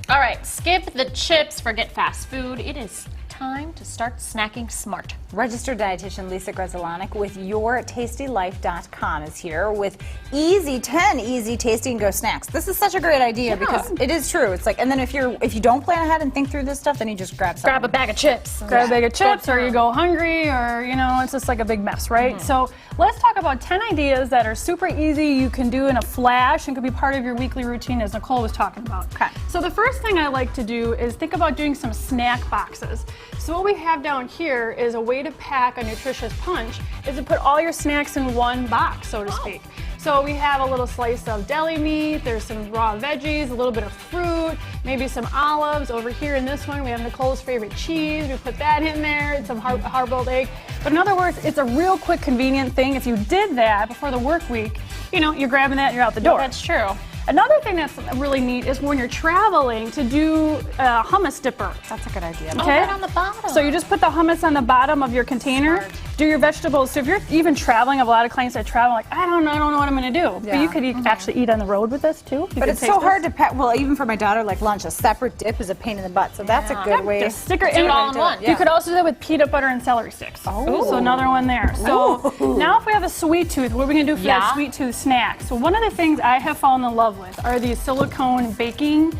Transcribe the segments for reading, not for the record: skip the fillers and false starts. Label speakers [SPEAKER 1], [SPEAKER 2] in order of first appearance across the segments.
[SPEAKER 1] All right, skip the chips, forget fast food. It is time to start snacking smart.
[SPEAKER 2] Registered dietitian Lisa Grzelanic with YourTastyLife.com is here with 10 easy tasty and go snacks. This is such a great idea because it is true. It's like, and then if you don't plan ahead and think through this stuff, then you just grab something.
[SPEAKER 1] Grab a bag of chips.
[SPEAKER 3] Grab a bag of chips, or you go hungry, or it's just like a big mess, right? So let's talk about 10 ideas that are super easy. You can do in a flash and could be part of your weekly routine, as Nicole was talking about.
[SPEAKER 2] Okay.
[SPEAKER 3] So the first thing I like to do is think about doing some snack boxes. So what we have down here is a way to pack a nutritious punch is to put all your snacks in one box, so to speak. So we have a little slice of deli meat, there's some raw veggies, a little bit of fruit, maybe some olives. Over here in this one, we have Nicole's favorite cheese. We put that in there, and some hard-boiled egg. But in other words, it's a real quick, convenient thing. If you did that before the work week, you're grabbing that and you're out the door.
[SPEAKER 1] That's true.
[SPEAKER 3] Another thing that's really neat is when you're traveling to do a hummus dipper.
[SPEAKER 2] That's a good idea.
[SPEAKER 1] Oh, right on the bottom.
[SPEAKER 3] So you just put the hummus on the bottom of your container.
[SPEAKER 2] Smart.
[SPEAKER 3] Do your vegetables. So if you're even traveling, I have a lot of clients that travel like, I don't know what I'm going to do.
[SPEAKER 2] Yeah.
[SPEAKER 3] But you could actually eat on the road with this too.
[SPEAKER 2] But it's so hard to pack. Well, even for my daughter, like lunch, a separate dip is a pain in the butt. So that's a good way.
[SPEAKER 3] Just stick it
[SPEAKER 1] Do
[SPEAKER 3] in
[SPEAKER 1] it all in one.
[SPEAKER 3] You could also do that with peanut butter and celery sticks.
[SPEAKER 2] Oh.
[SPEAKER 3] So another one there. So now if we have a sweet tooth, what are we going to do for that
[SPEAKER 1] Yeah.
[SPEAKER 3] sweet tooth snack? So one of the things I have fallen in love with are these silicone baking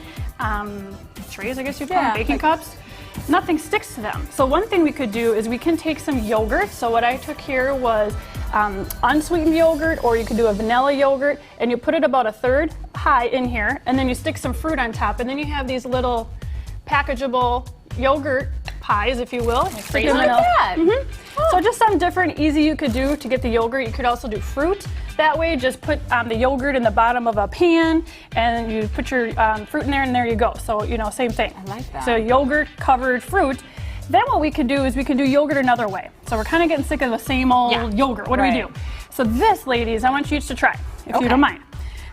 [SPEAKER 3] trays, I guess you'd call them, baking cups. Nothing sticks to them. So one thing we could do is we can take some yogurt. So what I took here was unsweetened yogurt, or you could do a vanilla yogurt, and you put it about a third high in here, and then you stick some fruit on top, and then you have these little packageable yogurt pies, if you will.
[SPEAKER 1] Crazy like that.
[SPEAKER 3] So just some different easy you could do to get the yogurt. You could also do fruit that way. Just put the yogurt in the bottom of a pan, and you put your fruit in there, and there you go. So same thing.
[SPEAKER 2] I like that.
[SPEAKER 3] So yogurt covered fruit. Then what we can do is we can do yogurt another way. So we're kind of getting sick of the same old yogurt. What do we do? So this, ladies, I want you each to try, if you don't mind.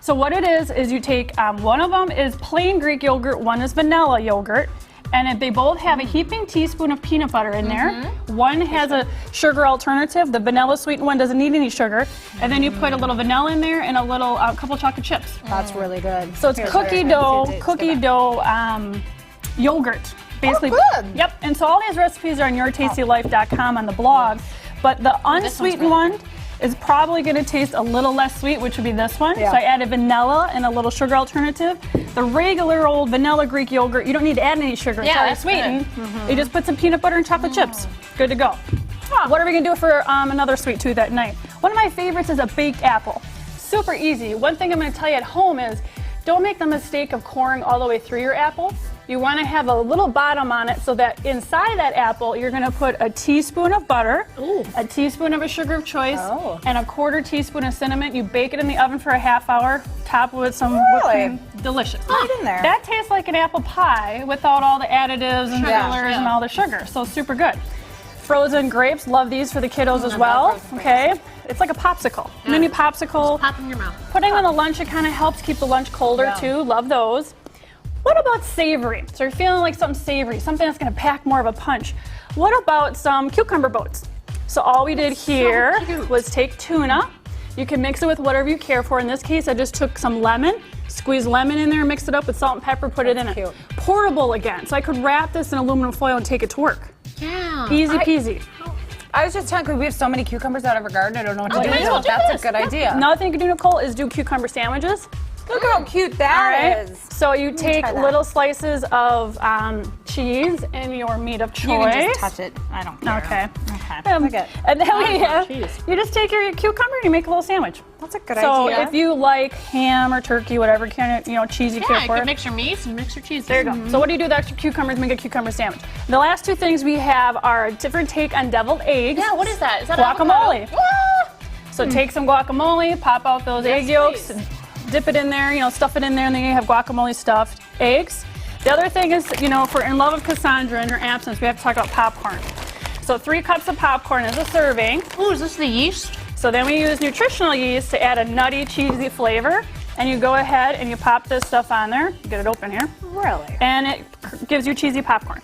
[SPEAKER 3] So what it is you take one of them is plain Greek yogurt, one is vanilla yogurt. And if they both have a heaping teaspoon of peanut butter in there, one has a sugar alternative. The vanilla sweetened one doesn't need any sugar. And then you put a little vanilla in there and a little couple chocolate chips.
[SPEAKER 2] That's really good.
[SPEAKER 3] So it's cookie dough yogurt. Basically.
[SPEAKER 2] Oh, good.
[SPEAKER 3] Yep. And so all these recipes are on yourtastylife.com on the blog. But the unsweetened
[SPEAKER 1] really
[SPEAKER 3] one is probably going to taste a little less sweet, which would be this one.
[SPEAKER 2] Yeah.
[SPEAKER 3] So I added vanilla and a little sugar alternative. The regular old vanilla Greek yogurt, you don't need to add any sugar. It's
[SPEAKER 1] Yeah,
[SPEAKER 3] already
[SPEAKER 1] that's
[SPEAKER 3] sweetened. You just put some peanut butter and chocolate chips. Good to go. What are we going to do for another sweet tooth at night? One of my favorites is a baked apple. Super easy. One thing I'm going to tell you at home is don't make the mistake of coring all the way through your apple. You want to have a little bottom on it so that inside that apple, you're going to put a teaspoon of butter, a teaspoon of a sugar of choice, and a quarter teaspoon of cinnamon. You bake it in the oven for a half hour, top with some whipped cream. Delicious.
[SPEAKER 2] Right in there.
[SPEAKER 3] That tastes like an apple pie without all the additives and fillers and all the sugar. So super good. Frozen grapes, love these for the kiddos as well. Okay. It's like a popsicle. Mini popsicle.
[SPEAKER 1] Pop in your mouth.
[SPEAKER 3] Putting on the lunch, it kind of helps keep the lunch colder too. Love those. What about savory? So you're feeling like something savory, something that's going to pack more of a punch. What about some cucumber boats? So all we did here was take tuna. You can mix it with whatever you care for. In this case, I just took some lemon, squeezed lemon in there, mixed it up with salt and pepper, put it in it. Portable again. So I could wrap this in aluminum foil and take it to work.
[SPEAKER 1] Yeah.
[SPEAKER 3] Easy peasy.
[SPEAKER 2] I was just telling you, we have so many cucumbers out of our garden, I don't know what to do.
[SPEAKER 1] might as well do
[SPEAKER 2] That's
[SPEAKER 1] this.
[SPEAKER 2] a good idea.
[SPEAKER 3] Another thing you can do, Nicole, is do cucumber sandwiches.
[SPEAKER 2] Look how cute that is.
[SPEAKER 3] So you take
[SPEAKER 2] try that.
[SPEAKER 3] little slices of cheese and your meat of choice.
[SPEAKER 2] You can just touch it. I don't care.
[SPEAKER 3] Okay.
[SPEAKER 2] Okay.
[SPEAKER 3] And then we have,
[SPEAKER 1] cheese.
[SPEAKER 3] you just take your cucumber and you make a little sandwich.
[SPEAKER 2] That's a good
[SPEAKER 3] So
[SPEAKER 2] idea.
[SPEAKER 3] if you like ham or turkey, whatever kind of cheese you care
[SPEAKER 1] Yeah, you
[SPEAKER 3] for.
[SPEAKER 1] could mix your meats and mix your cheeses.
[SPEAKER 3] There you go. So what do you do with the extra cucumbers? Make a cucumber sandwich. The last two things we have are a different take on deviled eggs.
[SPEAKER 1] Yeah, what is that? Is that
[SPEAKER 3] Guacamole.
[SPEAKER 1] avocado? Ah!
[SPEAKER 3] So take some guacamole, pop out those egg yolks, and dip it in there, stuff it in there, and then you have guacamole stuffed eggs. The other thing is, if we're in love with Cassandra in her absence, we have to talk about popcorn. So 3 cups of popcorn is a serving.
[SPEAKER 1] Ooh, is this the yeast?
[SPEAKER 3] So then we use nutritional yeast to add a nutty, cheesy flavor. And you go ahead and you pop this stuff on there. Get it open here.
[SPEAKER 2] Really?
[SPEAKER 3] And it gives you cheesy popcorn.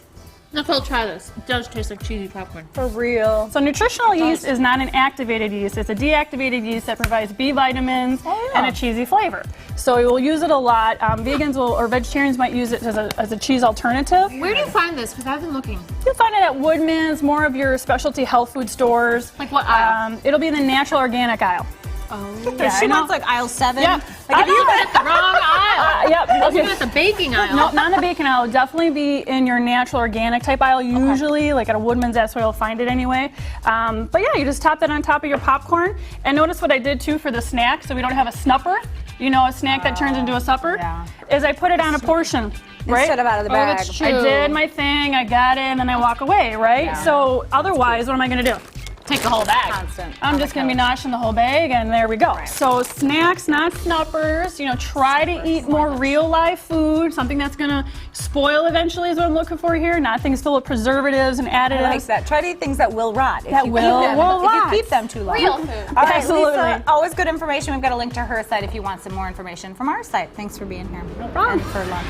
[SPEAKER 1] Nicole, try this. It does taste like cheesy popcorn.
[SPEAKER 2] For real.
[SPEAKER 3] So nutritional yeast is not an activated yeast. It's a deactivated yeast that provides B vitamins and a cheesy flavor. So we will use it a lot. Vegans will, or vegetarians might use it as a cheese alternative.
[SPEAKER 1] Where do you find this? Because I've been looking.
[SPEAKER 3] You'll find it at Woodman's, more of your specialty health food stores.
[SPEAKER 1] Like what aisle?
[SPEAKER 3] It'll be in the natural organic aisle.
[SPEAKER 1] Oh.
[SPEAKER 3] Yeah,
[SPEAKER 2] She
[SPEAKER 3] I know.
[SPEAKER 2] wants like aisle 7.
[SPEAKER 3] Yeah.
[SPEAKER 2] Like if you
[SPEAKER 1] At the wrong aisle.
[SPEAKER 3] Yep.
[SPEAKER 1] I was
[SPEAKER 3] Okay.
[SPEAKER 1] at the baking aisle.
[SPEAKER 3] No, not in the bacon aisle. Definitely be in your natural organic type aisle. Usually, like at a Woodman's, that's where you'll find it anyway. But yeah, you just top that on top of your popcorn. And notice what I did too for the snack, so we don't have a snupper. You know, a snack that turns into a supper.
[SPEAKER 2] yeah.
[SPEAKER 3] Is I put it on a portion, right?
[SPEAKER 2] instead of out of the
[SPEAKER 1] Oh,
[SPEAKER 2] bag.
[SPEAKER 1] that's true.
[SPEAKER 3] I did my thing. I got it, and then I walk away, right?
[SPEAKER 2] Yeah.
[SPEAKER 3] So otherwise, what am I going to do?
[SPEAKER 1] Take the whole bag.
[SPEAKER 2] Constant.
[SPEAKER 3] I'm just going to be noshing the whole bag, and there we go. So snacks, not snuppers. You know, try to eat more real life food, something that's going to spoil eventually is what I'm looking for here, not things filled with preservatives and
[SPEAKER 2] I like
[SPEAKER 3] additives.
[SPEAKER 2] that. Try to eat things that will rot. If
[SPEAKER 3] That
[SPEAKER 2] you
[SPEAKER 3] will
[SPEAKER 2] keep them,
[SPEAKER 3] rot.
[SPEAKER 2] If you keep them too long.
[SPEAKER 1] Real food.
[SPEAKER 2] All right,
[SPEAKER 3] Absolutely.
[SPEAKER 2] Lisa, always good information. We've got a link to her site if you want some more information from our site. Thanks for being here. No
[SPEAKER 3] problem.
[SPEAKER 2] And for lunch.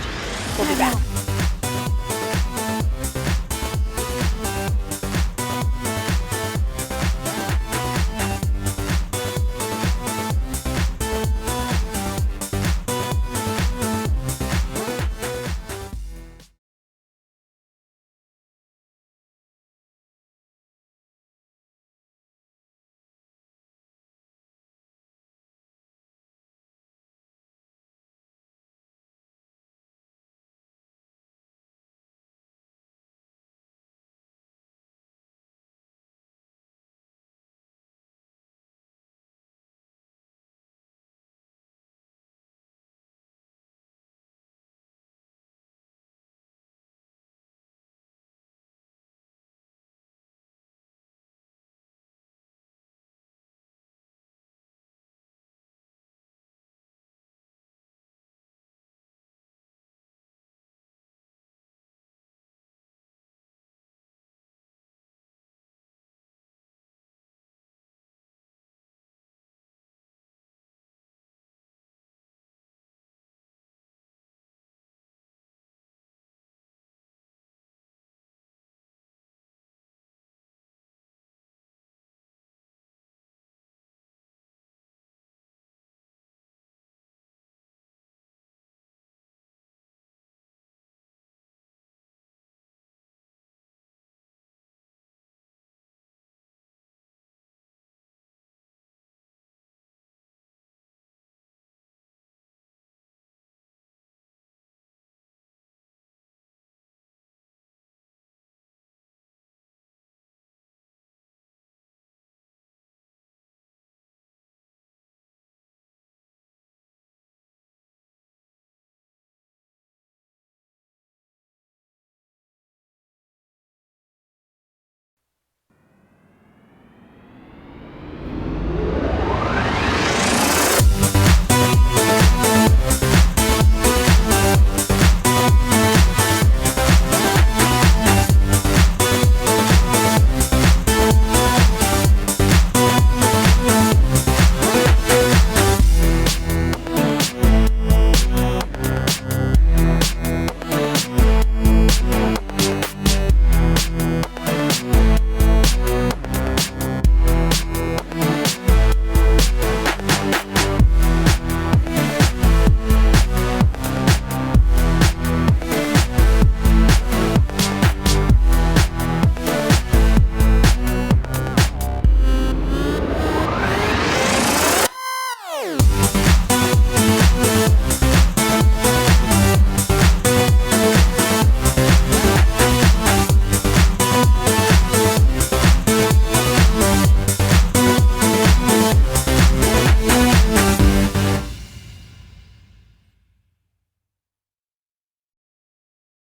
[SPEAKER 2] We'll be back.